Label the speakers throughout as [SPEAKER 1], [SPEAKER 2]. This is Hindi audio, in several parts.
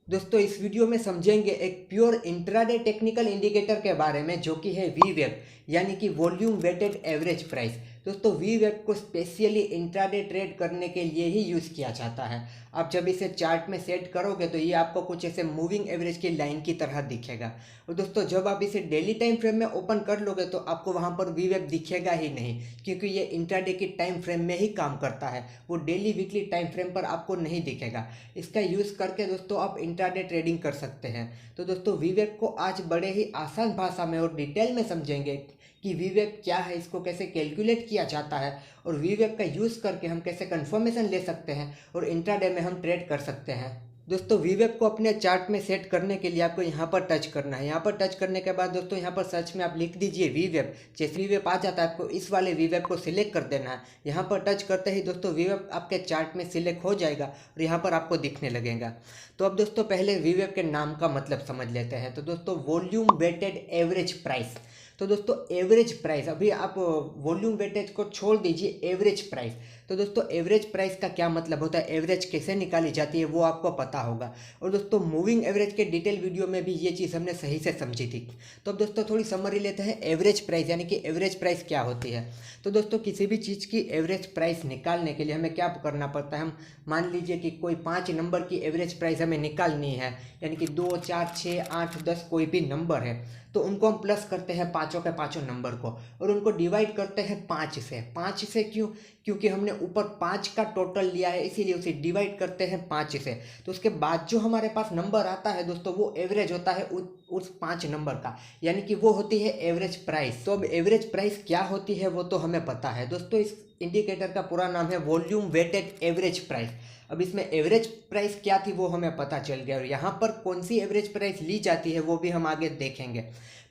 [SPEAKER 1] दोस्तों इस वीडियो में समझेंगे एक प्योर इंट्राडे टेक्निकल इंडिकेटर के बारे में जो कि है वीवेब यानी कि वॉल्यूम वेटेड एवरेज प्राइस। दोस्तों वीवेब को स्पेशली इंट्राडे ट्रेड करने के लिए ही यूज़ किया जाता है। आप जब इसे चार्ट में सेट करोगे तो ये आपको कुछ ऐसे मूविंग एवरेज की लाइन की तरह दिखेगा। और दोस्तों जब आप इसे डेली टाइम फ्रेम में ओपन कर लोगे तो आपको वहाँ पर वीवेब दिखेगा ही नहीं, क्योंकि ये इंट्राडे की टाइम फ्रेम में ही काम करता है। वो डेली वीकली टाइम फ्रेम पर आपको नहीं दिखेगा। इसका यूज़ करके दोस्तों आप इंट्राडे ट्रेडिंग कर सकते हैं। तो दोस्तों वीवेब को आज बड़े ही आसान भाषा में और डिटेल में समझेंगे कि वीवेब क्या है, इसको कैसे कैलकुलेट किया जाता है और वीवेब का यूज़ करके हम कैसे कंफर्मेशन ले सकते हैं और इंट्राडे में हम ट्रेड कर सकते हैं। दोस्तों वीवेब को अपने चार्ट में सेट करने के लिए आपको यहाँ पर टच करना है। यहाँ पर टच करने के बाद दोस्तों यहाँ पर सर्च में आप लिख दीजिए वीवेब। जैसे वीवेब आ जाता है आपको इस वाले वीवेब को सिलेक्ट कर देना है। यहाँ पर टच करते ही दोस्तों वीवेब आपके चार्ट में सिलेक्ट हो जाएगा और यहाँ पर आपको दिखने लगेगा। तो अब दोस्तों पहले वीवेब के नाम का मतलब समझ लेते हैं। तो दोस्तों वॉल्यूम वेटेड एवरेज प्राइस। तो दोस्तों एवरेज प्राइस, अभी आप वॉल्यूम वेटेज को छोड़ दीजिए, एवरेज प्राइस। तो दोस्तों एवरेज प्राइस का क्या मतलब होता है, एवरेज कैसे निकाली जाती है वो आपको पता होगा। और दोस्तों मूविंग एवरेज के डिटेल वीडियो में भी ये चीज़ हमने सही से समझी थी। तो अब दोस्तों थोड़ी समरी लेते हैं एवरेज प्राइस यानी कि एवरेज प्राइस क्या होती है। तो दोस्तों किसी भी चीज़ की एवरेज प्राइस निकालने के लिए हमें क्या करना पड़ता है, हम मान लीजिए कि कोई 5 नंबर की एवरेज प्राइस हमें निकालनी है, यानी कि 2, 4, 6, 8, 10 कोई भी नंबर है, तो उनको हम प्लस करते हैं पाँचों के पाँचों नंबर को और उनको डिवाइड करते हैं 5 से। 5 से क्यों? क्योंकि हमने ऊपर 5 का टोटल लिया है, इसीलिए उसे डिवाइड करते हैं 5 से। तो उसके बाद जो हमारे पास नंबर आता है दोस्तों वो एवरेज होता है उस 5 नंबर का, यानी कि वो होती है एवरेज प्राइस। तो अब एवरेज प्राइस क्या होती है वो तो हमें पता है दोस्तों। इस इंडिकेटर का पूरा नाम है वॉल्यूम वेटेड एवरेज प्राइस। अब इसमें एवरेज प्राइस क्या थी वो हमें पता चल गया और यहाँ पर कौन सी एवरेज प्राइस ली जाती है वो भी हम आगे देखेंगे।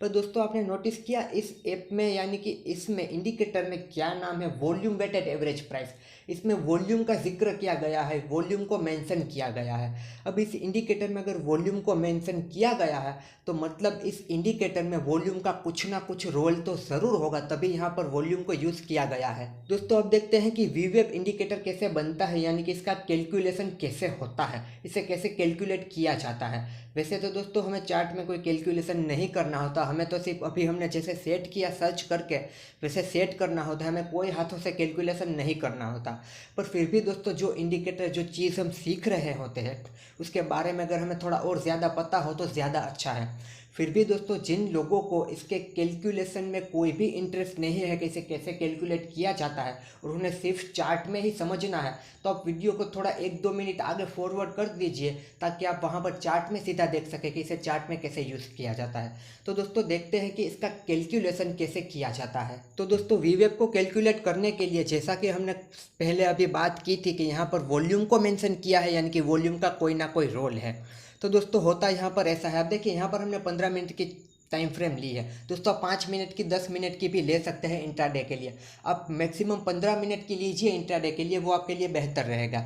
[SPEAKER 1] पर दोस्तों आपने नोटिस किया इस ऐप में यानी कि इसमें इंडिकेटर में क्या नाम है, वॉल्यूम वेटेड एवरेज प्राइस। इसमें वॉल्यूम का जिक्र किया गया है, वॉल्यूम को मेंशन किया गया है। अब इस इंडिकेटर में अगर वॉल्यूम को मेंशन किया गया है तो मतलब इस इंडिकेटर में वॉल्यूम का कुछ ना कुछ रोल तो ज़रूर होगा, तभी यहाँ पर वॉल्यूम को यूज़ किया गया है। दोस्तों अब देखते हैं कि वीवेब इंडिकेटर कैसे बनता है, यानी कि इसका कैलकुलेशन कैसे होता है, इसे कैसे कैलकुलेट किया जाता है। वैसे तो दोस्तों हमें चार्ट में कोई कैलकुलेशन नहीं करना होता, हमें तो सिर्फ अभी हमने जैसे सेट किया सर्च करके वैसे सेट करना होता है, हमें कोई हाथों से कैलकुलेशन नहीं करना होता। पर फिर भी दोस्तों जो इंडिकेटर जो चीज़ हम सीख रहे होते हैं उसके बारे में अगर हमें थोड़ा और ज़्यादा पता हो तो ज़्यादा अच्छा है। फिर भी दोस्तों जिन लोगों को इसके कैलकुलेशन में कोई भी इंटरेस्ट नहीं है कि इसे कैसे कैलकुलेट किया जाता है और उन्हें सिर्फ चार्ट में ही समझना है, तो आप वीडियो को थोड़ा 1-2 मिनट आगे फॉरवर्ड कर दीजिए ताकि आप वहां पर चार्ट में सीधा देख सकें कि इसे चार्ट में कैसे यूज़ किया जाता है। तो दोस्तों देखते हैं कि इसका कैलकुलेशन कैसे किया जाता है। तो दोस्तों वीवेब को कैलकुलेट करने के लिए जैसा कि हमने पहले अभी बात की थी कि यहाँ पर वॉल्यूम को मेंशन किया है, यानी कि वॉल्यूम का कोई ना कोई रोल है। तो दोस्तों होता यहाँ पर ऐसा है, आप देखिए यहाँ पर हमने 15 मिनट की टाइम फ्रेम ली है। दोस्तों आप 5 मिनट की 10 मिनट की भी ले सकते हैं इंट्राडे के लिए। आप मैक्सिमम 15 मिनट की लीजिए इंट्राडे के लिए, वो आपके लिए बेहतर रहेगा।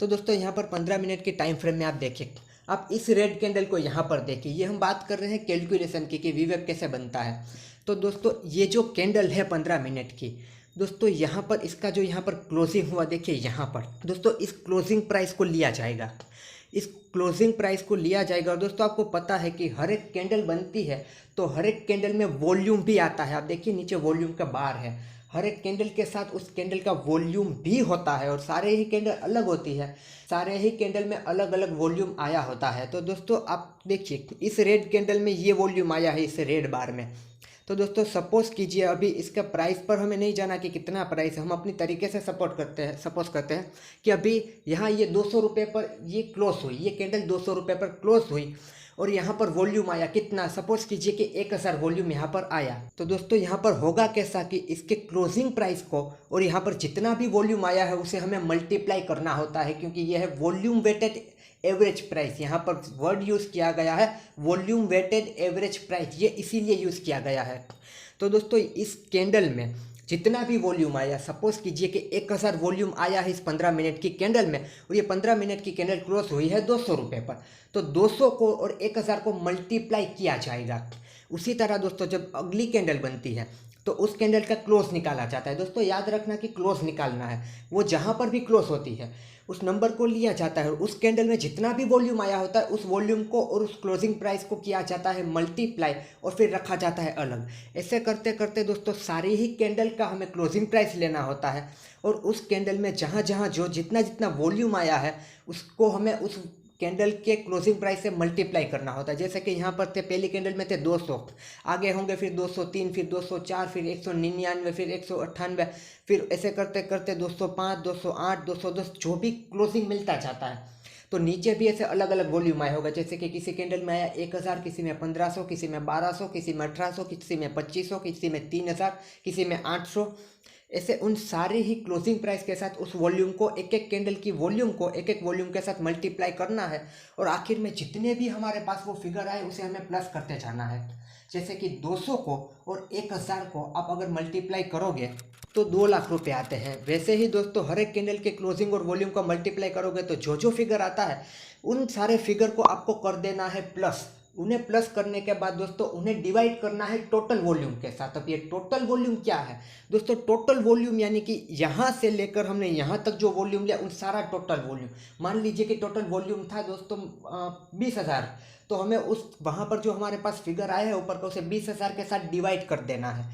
[SPEAKER 1] तो दोस्तों यहाँ पर 15 मिनट की टाइम फ्रेम में आप देखिए, आप इस रेड कैंडल को यहाँ पर देखिए, ये हम बात कर रहे हैं कैलकुलेशन की कि वीवेब कैसे बनता है। तो दोस्तों ये जो कैंडल है 15 मिनट की, दोस्तों यहाँ पर इसका जो यहाँ पर क्लोजिंग हुआ देखिए, यहाँ पर दोस्तों इस क्लोजिंग प्राइस को लिया जाएगा, इस क्लोजिंग प्राइस को लिया जाएगा। और दोस्तों आपको पता है कि हर एक कैंडल बनती है तो हर एक कैंडल में वॉल्यूम भी आता है। आप देखिए नीचे वॉल्यूम का बार है, हर एक कैंडल के साथ उस कैंडल का वॉल्यूम भी होता है और सारे ही कैंडल अलग होती है, सारे ही कैंडल में अलग अलग वॉल्यूम आया होता है। तो दोस्तों आप देखिए इस रेड कैंडल में ये वॉल्यूम आया है इस रेड बार में। तो दोस्तों सपोज कीजिए अभी इसका प्राइस पर हमें नहीं जाना कि कितना प्राइस है, हम अपनी तरीके से सपोज करते हैं कि अभी यहाँ ये 200 रुपये पर ये क्लोज हुई, ये कैंडल 200 रुपये पर क्लोज हुई और यहाँ पर वॉल्यूम आया कितना, सपोज कीजिए कि 1000 वॉल्यूम यहाँ पर आया। तो दोस्तों यहाँ पर होगा कैसा कि इसके क्लोजिंग प्राइस को और यहाँ पर जितना भी वॉल्यूम आया है उसे हमें मल्टीप्लाई करना होता है, क्योंकि यह है वॉल्यूम वेटेड एवरेज प्राइस। यहाँ पर वर्ड यूज़ किया गया है वॉल्यूम वेटेड एवरेज प्राइस, ये इसीलिए यूज़ किया गया है। तो दोस्तों इस कैंडल में जितना भी वॉल्यूम आया, सपोज कीजिए कि 1000 वॉल्यूम आया है इस 15 मिनट की कैंडल में और ये 15 मिनट की कैंडल क्लोज हुई है 200 रुपये पर, तो 200 को और 1000 को मल्टीप्लाई किया जाएगा। उसी तरह दोस्तों जब अगली कैंडल बनती है तो उस कैंडल का क्लोज निकाला जाता है। दोस्तों याद रखना कि क्लोज निकालना है, वो जहाँ पर भी क्लोज होती है उस नंबर को लिया जाता है और उस कैंडल में जितना भी वॉल्यूम आया होता है उस वॉल्यूम को और उस क्लोजिंग प्राइस को किया जाता है मल्टीप्लाई और फिर रखा जाता है अलग। ऐसे करते करते दोस्तों सारी ही कैंडल का हमें क्लोजिंग प्राइस लेना होता है और उस कैंडल में जहाँ जहाँ जो जितना जितना वॉल्यूम आया है उसको हमें उस कैंडल के क्लोजिंग प्राइस से मल्टीप्लाई करना होता है। जैसे कि यहाँ पर थे, पहली कैंडल में थे 200, आगे होंगे फिर 203, फिर 204, फिर 199, फिर 198, फिर ऐसे करते करते 205, 208, 210 जो भी क्लोजिंग मिलता जाता है। तो नीचे भी ऐसे अलग अलग वॉल्यूम आए होगा, जैसे कि किसी कैंडल में आया 1000, किसी में 1500, किसी में 1200, किसी में 1800, किसी में 2500, किसी में 3000, किसी में 800। ऐसे उन सारे ही क्लोजिंग प्राइस के साथ उस वॉल्यूम को एक एक कैंडल की वॉल्यूम को एक एक वॉल्यूम के साथ मल्टीप्लाई करना है और आखिर में जितने भी हमारे पास वो फिगर आए उसे हमें प्लस करते जाना है। जैसे कि 200 को और 1000 को आप अगर मल्टीप्लाई करोगे तो 2 लाख रुपए आते हैं। वैसे ही दोस्तों हर एक कैंडल के क्लोजिंग और वॉल्यूम को मल्टीप्लाई करोगे तो जो जो फिगर आता है उन सारे फिगर को आपको कर देना है प्लस। उन्हें प्लस करने के बाद दोस्तों उन्हें डिवाइड करना है टोटल वॉल्यूम के साथ। अब ये टोटल वॉल्यूम क्या है दोस्तों? टोटल वॉल्यूम यानी कि यहाँ से लेकर हमने यहाँ तक जो वॉल्यूम लिया उन सारा टोटल वॉल्यूम। मान लीजिए कि टोटल वॉल्यूम था दोस्तों 20,000, तो हमें उस वहाँ पर जो हमारे पास फिगर आया है ऊपर का उसे 20,000 के साथ डिवाइड कर देना है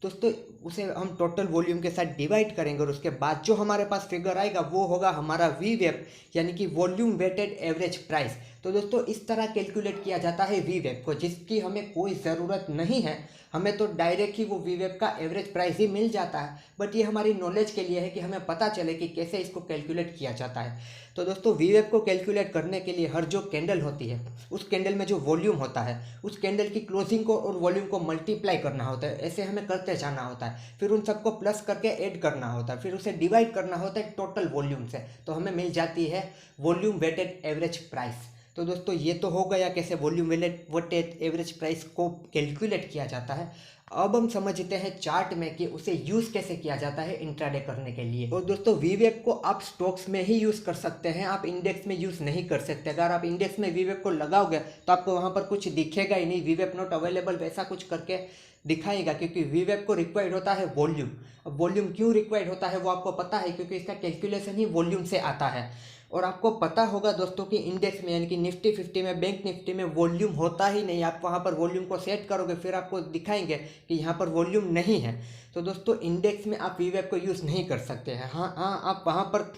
[SPEAKER 1] दोस्तों। उसे हम टोटल वॉल्यूम के साथ डिवाइड करेंगे और उसके बाद जो हमारे पास फिगर आएगा वो होगा हमारा वी वेब यानी कि वॉल्यूम वेटेड एवरेज प्राइस। तो दोस्तों इस तरह कैलकुलेट किया जाता है वी वेब को, जिसकी हमें कोई ज़रूरत नहीं है। हमें तो डायरेक्ट ही वो वी वेब का एवरेज प्राइस ही मिल जाता है, बट ये हमारी नॉलेज के लिए है कि हमें पता चले कि कैसे इसको कैलकुलेट किया जाता है। तो दोस्तों वी वेब को कैलकुलेट करने के लिए हर जो कैंडल होती है उस कैंडल में जो वॉल्यूम होता है उस कैंडल की क्लोजिंग को और वॉल्यूम को मल्टीप्लाई करना होता है। ऐसे हमें करते जाना होता है, फिर उन सबको प्लस करके ऐड करना होता है, फिर उसे डिवाइड करना होता है टोटल वॉल्यूम से, तो हमें मिल जाती है वॉल्यूम वेटेड एवरेज प्राइस। तो दोस्तों ये तो हो गया कैसे वॉल्यूम वेटेड एवरेज प्राइस को कैलकुलेट किया जाता है। अब हम समझते हैं चार्ट में कि उसे यूज़ कैसे किया जाता है इंट्राडे करने के लिए। और दोस्तों वी वेब को आप स्टॉक्स में ही यूज़ कर सकते हैं, आप इंडेक्स में यूज़ नहीं कर सकते। अगर आप इंडेक्स में वी वेब को लगाओगे तो आपको वहाँ पर कुछ दिखेगा ही नहीं, वी वेब नॉट अवेलेबल वैसा कुछ करके दिखाएगा, क्योंकि वी वेब को रिक्वायर्ड होता है वॉल्यूम। अब वॉल्यूम क्यों रिक्वायर्ड होता है वो आपको पता है, क्योंकि इसका कैलकुलेशन ही वॉल्यूम से आता है। और आपको पता होगा दोस्तों कि इंडेक्स में यानी कि निफ्टी 50 में, बैंक निफ्टी में वॉल्यूम होता ही नहीं। आप वहाँ पर वॉल्यूम को सेट करोगे फिर आपको दिखाएंगे कि यहाँ पर वॉल्यूम नहीं है। तो दोस्तों इंडेक्स में आप वी वेब को यूज़ नहीं कर सकते हैं। हाँ आप वहाँ पर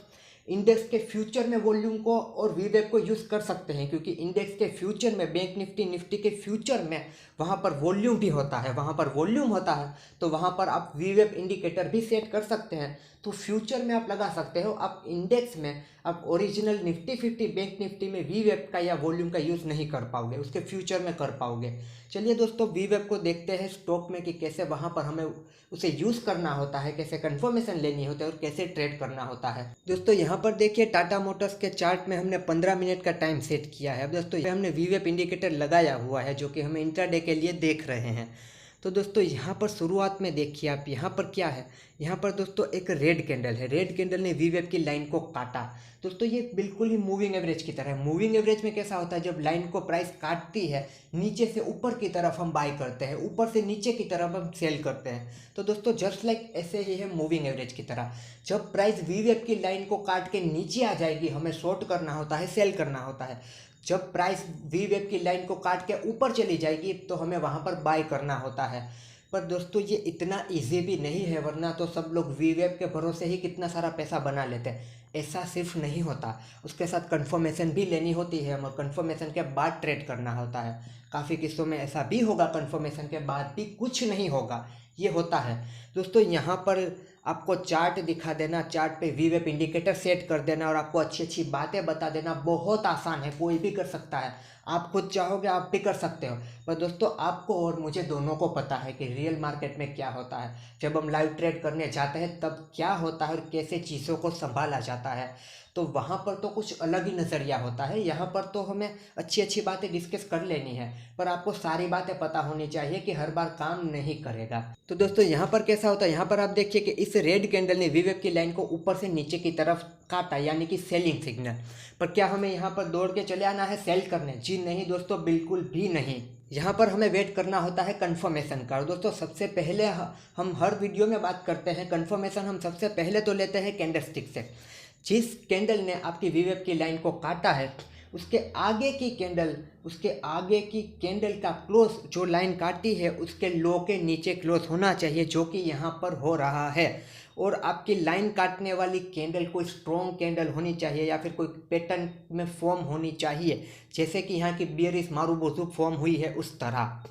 [SPEAKER 1] इंडेक्स के फ्यूचर में वॉल्यूम को और वी वेब को यूज़ कर सकते हैं, क्योंकि इंडेक्स के फ्यूचर में बैंक निफ्टी के फ्यूचर में वहाँ पर वॉल्यूम भी होता है। वहाँ पर वॉल्यूम होता है तो वहाँ पर आप वी वेब इंडिकेटर भी सेट कर सकते हैं, तो फ्यूचर में आप लगा सकते हो। आप इंडेक्स में आप ओरिजिनल निफ्टी 50 बैंक निफ्टी में वी वेब का या वॉल्यूम का यूज़ नहीं कर पाओगे, उसके फ्यूचर में कर पाओगे। चलिए दोस्तों वी वेब को देखते हैं स्टॉक में कि कैसे वहाँ पर हमें उसे यूज़ करना होता है, कैसे कंफर्मेशन लेनी होती है और कैसे ट्रेड करना होता है। दोस्तों यहाँ पर देखिए टाटा मोटर्स के चार्ट में हमने 15 मिनट का टाइम सेट किया है। अब दोस्तों हमने वी वेब इंडिकेटर लगाया हुआ है जो कि हम इंट्राडे के लिए देख रहे हैं। तो दोस्तों यहाँ पर शुरुआत में देखिए आप, यहाँ पर क्या है, यहाँ पर दोस्तों एक रेड कैंडल है। रेड कैंडल ने वी वेब की लाइन को काटा। दोस्तों ये बिल्कुल ही मूविंग एवरेज की तरह है। मूविंग एवरेज में कैसा होता है, जब लाइन को प्राइस काटती है नीचे से ऊपर की तरफ हम बाय करते हैं, ऊपर से नीचे की तरफ हम सेल करते हैं। तो दोस्तों जस्ट लाइक ऐसे ही है मूविंग एवरेज की तरह। जब प्राइस वी वेब की लाइन को काट के नीचे आ जाएगी हमें शॉर्ट करना होता है, सेल करना होता है। जब प्राइस वी वेब की लाइन को काट के ऊपर चली जाएगी तो हमें वहाँ पर बाय करना होता है। पर दोस्तों ये इतना इजी भी नहीं है, वरना तो सब लोग वी वेब के भरोसे ही कितना सारा पैसा बना लेते हैं। ऐसा सिर्फ नहीं होता, उसके साथ कंफर्मेशन भी लेनी होती है और कंफर्मेशन के बाद ट्रेड करना होता है। काफ़ी किस्सों में ऐसा भी होगा कंफर्मेशन के बाद भी कुछ नहीं होगा, ये होता है। दोस्तों यहाँ पर आपको चार्ट दिखा देना, चार्ट पे वी वेब इंडिकेटर सेट कर देना और आपको अच्छी अच्छी बातें बता देना बहुत आसान है, कोई भी कर सकता है। आप खुद चाहोगे आप भी कर सकते हो। पर दोस्तों आपको और मुझे दोनों को पता है कि रियल मार्केट में क्या होता है, जब हम लाइव ट्रेड करने जाते हैं तब क्या होता है और कैसे चीज़ों को संभाला जाता है। तो वहाँ पर तो कुछ अलग ही नज़रिया होता है। यहाँ पर तो हमें अच्छी अच्छी बातें डिस्कस कर लेनी है, पर आपको सारी बातें पता होनी चाहिए कि हर बार काम नहीं करेगा। तो दोस्तों यहाँ पर कैसा होता है, यहाँ पर आप देखिए कि इस रेड कैंडल ने वी वेब की लाइन को ऊपर से नीचे की तरफ काटा, यानी कि सेलिंग सिग्नल। पर क्या हमें यहाँ पर दौड़ के चले आना है सेल करने? जी नहीं दोस्तों, बिल्कुल भी नहीं। यहाँ पर हमें वेट करना होता है कंफर्मेशन का। और दोस्तों सबसे पहले हम हर वीडियो में बात करते हैं कंफर्मेशन, हम सबसे पहले तो लेते हैं कैंडलस्टिक से। जिस कैंडल ने आपकी वीवेब की लाइन को काटा है उसके आगे की कैंडल का क्लोज जो लाइन काटी है उसके लो के नीचे क्लोज होना चाहिए, जो कि यहाँ पर हो रहा है। और आपकी लाइन काटने वाली कैंडल कोई स्ट्रॉन्ग कैंडल होनी चाहिए या फिर कोई पैटर्न में फॉर्म होनी चाहिए, जैसे कि यहाँ की बियरिश मारुबोजू फॉर्म हुई है उस तरह।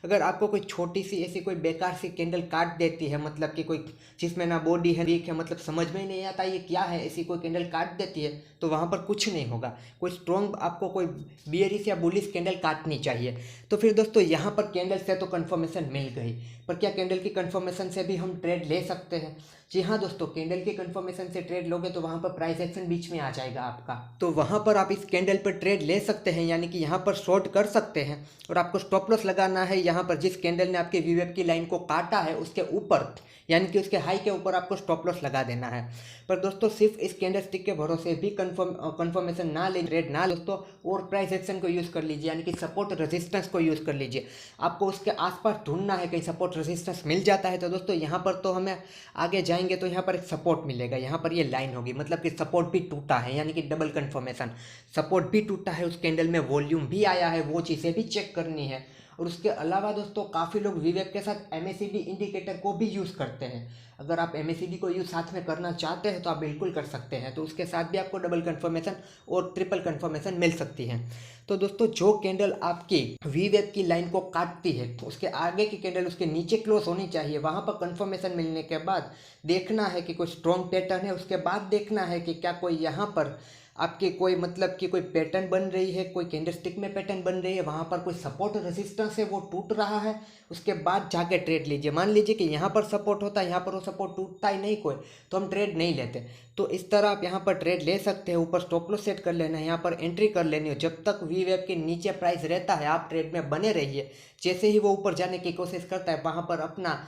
[SPEAKER 1] अगर आपको कोई छोटी सी ऐसी कोई बेकार सी कैंडल काट देती है, मतलब कि कोई जिसमें ना बॉडी है वीक है, मतलब समझ में ही नहीं आता ये क्या है, ऐसी कोई कैंडल काट देती है तो वहाँ पर कुछ नहीं होगा। कोई स्ट्रॉन्ग आपको कोई बियरिश या बुलिश कैंडल काटनी चाहिए। तो फिर दोस्तों यहाँ पर कैंडल से तो कंफर्मेशन मिल गई, पर क्या कैंडल की कंफर्मेशन से भी हम ट्रेड ले सकते हैं? जी हाँ दोस्तों, कैंडल की कंफर्मेशन से ट्रेड लोगे तो वहाँ पर प्राइस एक्शन बीच में आ जाएगा आपका, तो वहाँ पर आप इस कैंडल पर ट्रेड ले सकते हैं, यानी कि यहाँ पर शॉर्ट कर सकते हैं। और आपको स्टॉप लॉस लगाना है यहाँ पर जिस कैंडल ने आपके वीवेब की लाइन को काटा है उसके ऊपर, यानी कि उसके हाई के ऊपर आपको स्टॉप लॉस लगा देना है। पर दोस्तों सिर्फ इस कैंडल स्टिक के भरोसे भी कंफर्मेशन ना ले, ट्रेड ना दोस्तों, और प्राइस एक्शन को यूज़ कर लीजिए, यानी कि सपोर्ट रेजिस्टेंस को यूज़ कर लीजिए। आपको उसके आसपास ढूंढना है, कहीं सपोर्ट रेजिस्टेंस मिल जाता है तो दोस्तों यहाँ पर तो हमें आगे जाएंगे तो यहाँ पर एक सपोर्ट मिलेगा, यहाँ पर ये लाइन होगी, मतलब कि सपोर्ट भी टूटा है, यानी कि डबल कंफर्मेशन। सपोर्ट भी टूटा है, उस कैंडल में वॉल्यूम भी आया है, वो चीज़ें भी चेक करनी है। और उसके अलावा दोस्तों काफ़ी लोग वीवेब के साथ MACD इंडिकेटर को भी यूज़ करते हैं। अगर आप MACD को यूज़ साथ में करना चाहते हैं तो आप बिल्कुल कर सकते हैं, तो उसके साथ भी आपको डबल कंफर्मेशन और ट्रिपल कंफर्मेशन मिल सकती है। तो दोस्तों जो कैंडल आपकी वीवेब की लाइन को काटती है उसके आगे की कैंडल उसके नीचे क्लोज होनी चाहिए, वहाँ पर कंफर्मेशन मिलने के बाद देखना है कि कोई स्ट्रॉन्ग पैटर्न है, उसके बाद देखना है कि क्या कोई यहाँ पर आपके कोई मतलब कि कोई पैटर्न बन रही है, कोई कैंडलस्टिक में पैटर्न बन रही है, वहाँ पर कोई सपोर्ट रेजिस्टेंस है वो टूट रहा है, उसके बाद जाके ट्रेड लीजिए। मान लीजिए कि यहाँ पर सपोर्ट होता है, यहाँ पर वो सपोर्ट टूटता ही नहीं कोई, तो हम ट्रेड नहीं लेते। तो इस तरह आप यहाँ पर ट्रेड ले सकते हैं। ऊपर स्टॉप लॉस सेट कर लेना है, यहाँ पर एंट्री कर लेनी है, जब तक वीवेब के नीचे प्राइस रहता है आप ट्रेड में बने रहिए। जैसे ही वो ऊपर जाने की कोशिश करता है वहाँ पर अपना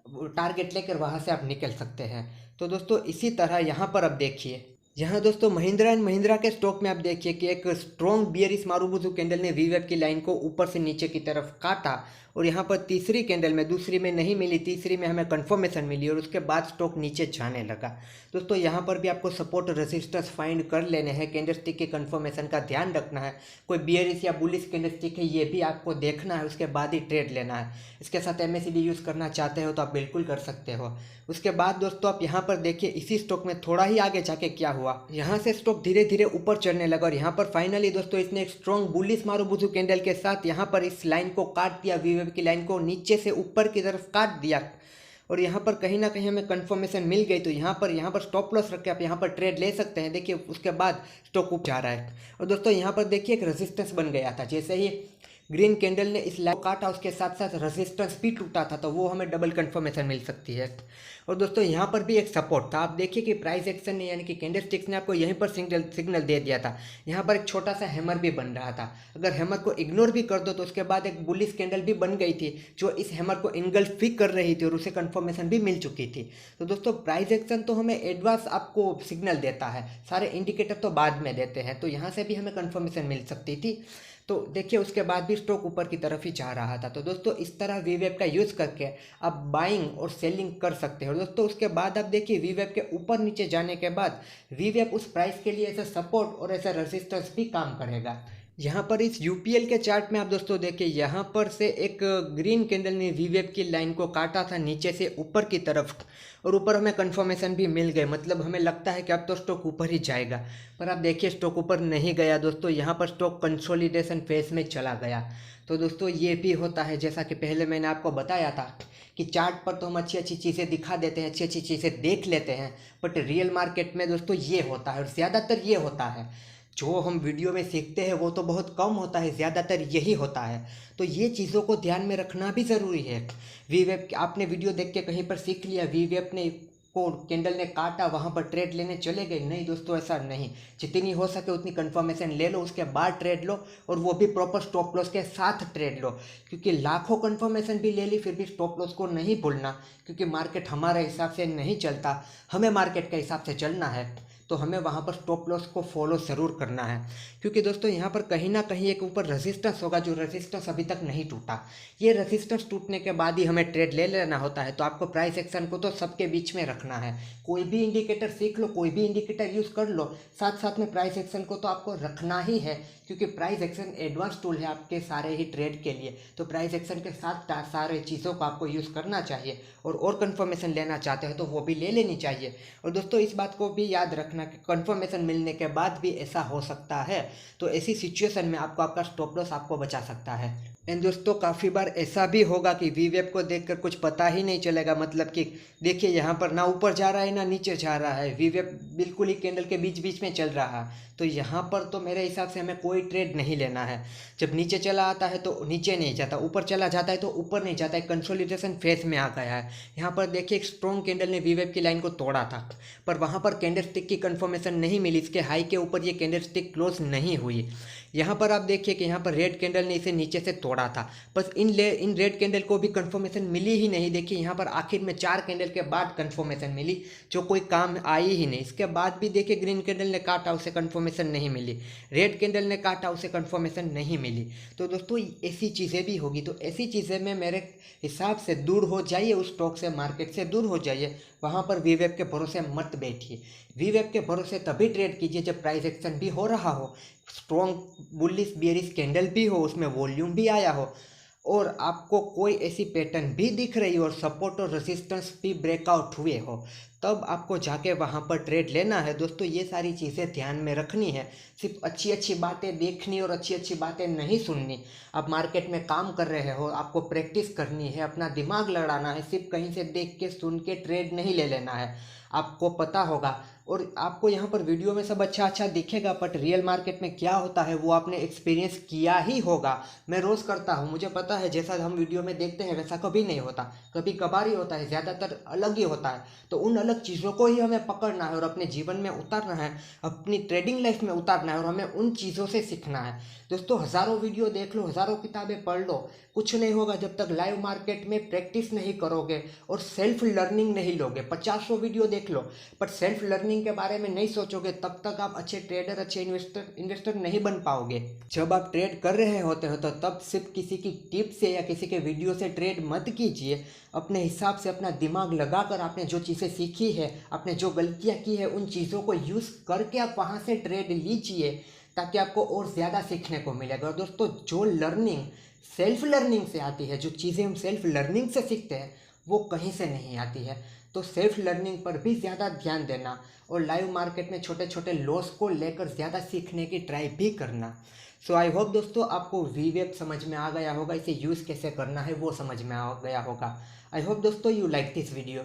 [SPEAKER 1] टारगेट लेकर वहाँ से आप निकल सकते हैं। तो दोस्तों इसी तरह यहाँ पर अब देखिए, यहाँ दोस्तों महिंद्रा एंड महिंद्रा के स्टॉक में आप देखिए कि एक स्ट्रॉन्ग बियरिश मारुबुजू कैंडल ने वीवेब की लाइन को ऊपर से नीचे की तरफ काटा, और यहाँ पर तीसरी कैंडल में, दूसरी में नहीं मिली, तीसरी में हमें कंफर्मेशन मिली और उसके बाद स्टॉक नीचे जाने लगा। दोस्तों यहाँ पर भी आपको सपोर्ट रेजिस्टेंस फाइंड कर लेने हैं, कैंडलस्टिक के कंफर्मेशन का ध्यान रखना है, कोई बियरिश या बुलिश कैंडलस्टिक है ये भी आपको देखना है, उसके बाद ही ट्रेड लेना है। इसके साथ MACD यूज़ करना चाहते हो तो आप बिल्कुल कर सकते हो। उसके बाद दोस्तों आप यहाँ पर देखिए इसी स्टॉक में थोड़ा ही आगे जाके क्या हुआ, यहाँ से स्टॉक धीरे धीरे ऊपर चढ़ने लगा और यहाँ पर फाइनली दोस्तों इसने एक स्ट्रॉन्ग बुलिश मारुबुजू कैंडल के साथ यहाँ पर इस लाइन को काट दिया, वीवेब की लाइन को नीचे से ऊपर की तरफ काट दिया, और यहाँ पर कहीं ना कहीं हमें कंफर्मेशन मिल गई। तो यहाँ पर स्टॉप लॉस रख के आप यहाँ पर ट्रेड ले सकते हैं। देखिए उसके बाद स्टॉक ऊपर जा रहा है, और दोस्तों यहाँ पर देखिए एक रेजिस्टेंस बन गया था, जैसे ही ग्रीन कैंडल ने इस लाइन को काटा उसके साथ साथ रेजिस्टेंस भी टूटा था, तो वो हमें डबल कंफर्मेशन मिल सकती है। और दोस्तों यहाँ पर भी एक सपोर्ट था, आप देखिए कि प्राइस एक्शन ने यानी कि कैंडलस्टिक्स ने आपको यहीं पर सिग्नल दे दिया था। यहाँ पर एक छोटा सा हैमर भी बन रहा था, अगर हैमर को इग्नोर भी कर दो तो उसके बाद एक बुलिश कैंडल भी बन गई थी जो इस हैमर को इनगल्फ भी कर रही थी और उसे कंफर्मेशन भी मिल चुकी थी। तो दोस्तों प्राइस एक्शन तो हमें एडवांस आपको सिग्नल देता है, सारे इंडिकेटर तो बाद में देते हैं, तो यहाँ से भी हमें कंफर्मेशन मिल सकती थी। तो देखिए उसके बाद भी स्टॉक ऊपर की तरफ ही जा रहा था। तो दोस्तों इस तरह वीवेब का यूज़ करके आप बाइंग और सेलिंग कर सकते हो दोस्तों। उसके बाद आप देखिए वीवेब के ऊपर नीचे जाने के बाद वीवेब उस प्राइस के लिए ऐसा सपोर्ट और ऐसा रेजिस्टेंस भी काम करेगा। यहाँ पर इस UPL के चार्ट में आप दोस्तों देखिए, यहाँ पर से एक ग्रीन कैंडल ने वीवेब की लाइन को काटा था नीचे से ऊपर की तरफ, और ऊपर हमें कंफर्मेशन भी मिल गए, मतलब हमें लगता है कि अब तो स्टॉक ऊपर ही जाएगा, पर आप देखिए स्टॉक ऊपर नहीं गया दोस्तों, यहाँ पर स्टॉक कंसोलिडेशन फेज में चला गया। तो दोस्तों ये भी होता है, जैसा कि पहले मैंने आपको बताया था कि चार्ट पर तो हम अच्छी अच्छी चीज़ें दिखा देते हैं, अच्छी अच्छी चीज़ें देख लेते हैं, बट रियल मार्केट में दोस्तों ये होता है, और ज़्यादातर ये होता है। जो हम वीडियो में सीखते हैं वो तो बहुत कम होता है, ज़्यादातर यही होता है। तो ये चीज़ों को ध्यान में रखना भी ज़रूरी है। वीवेब आपने वीडियो देख के कहीं पर सीख लिया, वीवेब ने को कैंडल ने काटा, वहाँ पर ट्रेड लेने चले गए, नहीं दोस्तों ऐसा नहीं। जितनी हो सके उतनी कंफर्मेशन ले लो, उसके बाद ट्रेड लो, और वो भी प्रॉपर स्टॉप लॉस के साथ ट्रेड लो, क्योंकि लाखों कंफर्मेशन भी ले ली फिर भी स्टॉप लॉस को नहीं भूलना, क्योंकि मार्केट हमारे हिसाब से नहीं चलता, हमें मार्केट के हिसाब से चलना है। तो हमें वहाँ पर स्टॉप लॉस को फॉलो ज़रूर करना है, क्योंकि दोस्तों यहाँ पर कहीं ना कहीं एक ऊपर रेजिस्टेंस होगा जो रेजिस्टेंस अभी तक नहीं टूटा। ये रेजिस्टेंस टूटने के बाद ही हमें ट्रेड ले लेना होता है। तो आपको प्राइस एक्शन को तो सबके बीच में रखना है। कोई भी इंडिकेटर सीख लो, कोई भी इंडिकेटर यूज़ कर लो, साथ साथ में प्राइस एक्शन को तो आपको रखना ही है, क्योंकि प्राइस एक्शन एडवांस टूल है आपके सारे ही ट्रेड के लिए। तो प्राइस एक्शन के साथ सारे चीज़ों को आपको यूज़ करना चाहिए, और कंफर्मेशन लेना चाहते हो तो वो भी ले लेनी चाहिए। और दोस्तों इस बात को भी याद रखना कि कंफर्मेशन मिलने के बाद भी ऐसा हो सकता है, तो ऐसी सिचुएशन में आपको आपका स्टॉप लॉस आपको बचा सकता है। एंड दोस्तों काफ़ी बार ऐसा भी होगा कि वी वेब को देखकर कुछ पता ही नहीं चलेगा, मतलब कि देखिए यहाँ पर ना ऊपर जा रहा है ना नीचे जा रहा है, वी वेब बिल्कुल ही कैंडल के बीच बीच में चल रहा है। तो यहाँ पर तो मेरे हिसाब से हमें कोई ट्रेड नहीं लेना है। जब नीचे चला आता है तो नीचे नहीं जाता, ऊपर चला जाता है तो ऊपर नहीं जाता है, कंसोलिडेशन फेज में आ गया है। यहाँ पर देखिए एक स्ट्रॉन्ग कैंडल ने वी वेब की लाइन को तोड़ा था, पर वहाँ पर कैंडल स्टिक की कंफर्मेशन नहीं मिली, इसके हाई के ऊपर ये कैंडल स्टिक क्लोज नहीं हुई। यहाँ पर आप देखिए कि यहाँ पर रेड कैंडल ने इसे नीचे से तोड़ा था, बस इन रेड कैंडल को भी कंफर्मेशन मिली ही नहीं। देखिए यहाँ पर आखिर में 4 कैंडल के बाद कंफर्मेशन मिली, जो कोई काम आई ही नहीं। इसके बाद भी देखिए ग्रीन कैंडल ने काटा, उसे कंफर्मेशन नहीं मिली, रेड कैंडल ने काटा, उसे कंफर्मेशन नहीं मिली। तो दोस्तों ऐसी चीज़ें भी होगी, तो ऐसी चीज़ें में मेरे हिसाब से दूर हो जाइए, उस स्टॉक से, मार्केट से दूर हो जाइए। वहाँ पर वी वेब के भरोसे मत बैठिए। वी वेब के भरोसे तभी ट्रेड कीजिए जब प्राइस एक्शन भी हो रहा हो, स्ट्रॉन्ग बुलिश बेयरिश कैंडल भी हो, उसमें वॉल्यूम भी आया हो, और आपको कोई ऐसी पैटर्न भी दिख रही हो और सपोर्ट और रेजिस्टेंस भी ब्रेकआउट हुए हो, तब आपको जाके वहाँ पर ट्रेड लेना है। दोस्तों ये सारी चीज़ें ध्यान में रखनी है, सिर्फ अच्छी अच्छी बातें देखनी और अच्छी अच्छी बातें नहीं सुननी। आप मार्केट में काम कर रहे हो, आपको प्रैक्टिस करनी है, अपना दिमाग लड़ाना है, सिर्फ कहीं से देख के सुन के ट्रेड नहीं ले लेना है। आपको पता होगा, और आपको यहाँ पर वीडियो में सब अच्छा अच्छा दिखेगा, बट रियल मार्केट में क्या होता है वो आपने एक्सपीरियंस किया ही होगा। मैं रोज़ करता हूँ, मुझे पता है जैसा हम वीडियो में देखते हैं वैसा कभी नहीं होता, कभी कभार ही होता है, ज़्यादातर अलग ही होता है। तो उन अलग चीज़ों को ही हमें पकड़ना है और अपने जीवन में उतारना है, अपनी ट्रेडिंग लाइफ में उतारना है, और हमें उन चीज़ों से सीखना है। दोस्तों हज़ारों वीडियो देख लो, हज़ारों किताबें पढ़ लो, कुछ नहीं होगा जब तक लाइव मार्केट में प्रैक्टिस नहीं करोगे और सेल्फ लर्निंग नहीं लोगे। 50 वीडियो देख लो, बट सेल्फ लर्निंग के बारे में नहीं सोचोगे, तब तक आप अच्छे ट्रेडर, अच्छे इन्वेस्टर नहीं बन पाओगे। जब आप ट्रेड कर रहे होते हो तो तब सिर्फ किसी की टिप से या किसी के वीडियो से ट्रेड मत कीजिए। अपने हिसाब से अपना दिमाग लगाकर आपने जो चीज़ें सीखी है, आपने जो गलतियाँ की है, उन चीज़ों को यूज़ करके आप वहाँ से ट्रेड लीजिए, ताकि आपको और ज़्यादा सीखने को मिलेगा। और दोस्तों जो लर्निंग सेल्फ लर्निंग से आती है, जो चीज़ें हम सेल्फ लर्निंग से सीखते हैं, वो कहीं से नहीं आती है। तो सेल्फ लर्निंग पर भी ज़्यादा ध्यान देना, और लाइव मार्केट में छोटे छोटे लॉस को लेकर ज़्यादा सीखने की ट्राई भी करना। सो आई होप दोस्तों आपको वी वेब समझ में आ गया होगा, इसे यूज़ कैसे करना है वो समझ में आ गया होगा। आई होप दोस्तों यू लाइक दिस वीडियो।